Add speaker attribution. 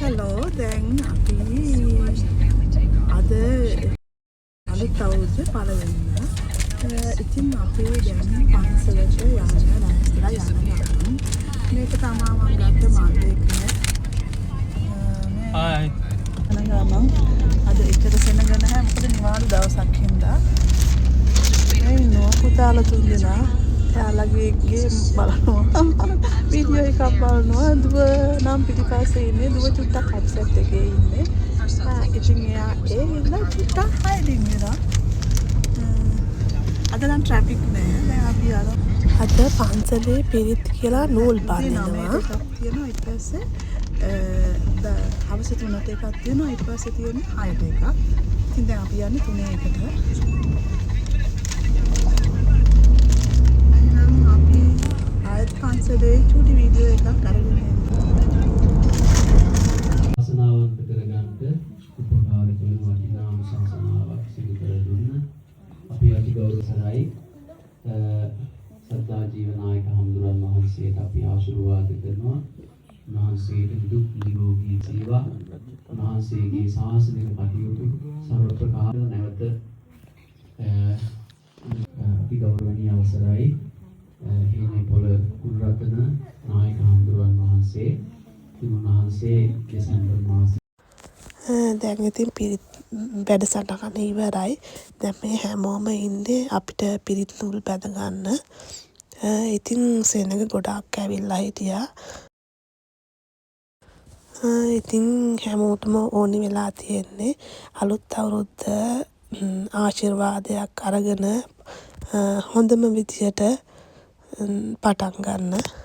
Speaker 1: Hello, දැන් අපි අද අලුත් අවුරුද්ද පළවෙනිද. ඉතින් අපි දැන් පන්සලට යන්න ලෑස්තිලා යන ගමන් මේක තමයි මම ගත්ත මල්ලේක.
Speaker 2: Hi.
Speaker 1: යන ගමන් අද එච්චර සෙනග නැහැ මොකද නිවාඩු දවසක් හින්දා. මේ නෝකුතාලා තුන්දෙනා එයාලගේ ගේම් බලනවා වීඩියෝ එකක් බලනවා දුව නම් පිටිපස්සේ ඉන්නේ දුව චුට්ටක් හෙඩ්සෙට් එකේ ඉන්නේ ඉතින් එයා ඒ හින්දා චුට්ටක් හයිඩින් වෙනවා අද නම් ට්‍රැෆික් නෑ දැන් අපි යනවා අද පන්සලේ පිරිත් කියලා නූල් බඳිනවා එකක් තියෙනවා ඊට පස්සේ හවස 3ට එකක් තියෙනවා ඊට පස්සේ තියෙන්නේ 6ට එකක් ඉතින් දැන් අපි යන්නේ 3කට පන්සලේ චූටි වීඩියෝ එකක් අරගෙන
Speaker 2: ශාසනාවන්ත කරගන්න උපකාර කරන වටිනා ශාසනාවක් සිදු කර දුන්න අපි අති ගෞරවසරයි සද්ධා ජීවනායක හඳුරන් වහන්සේට අපි ආශිර්වාද කරනවා උන්වහන්සේට දුක් නිරෝගී ජීවා උන්වහන්සේගේ ශාසනික කටයුතු සර්ව ප්‍රකාර නැවත අති ගෞරවනීය අවසරයි හේනේ පොළ කුල්රතන නායක හඳුරන් වහන්සේ උන්වහන්සේ දෙසැම්බර් මාසයේ
Speaker 1: දැන් ඉතින් පිරිත් වැඩසටහන ඉවරයි. දැන් මේ හැමෝම ඉන්නේ අපිට පිරිත් නූල් බැඳ ගන්න. ඉතින් සෙනග ගොඩාක් ඇවිල්ලා හිටියා. ඉතින් හැමෝටම ඕනි වෙලා තියෙන්නේ අලුත් අවුරුද්ද ආශිර්වාදයක් අරගෙන හොඳම විදියට පටන් ගන්න.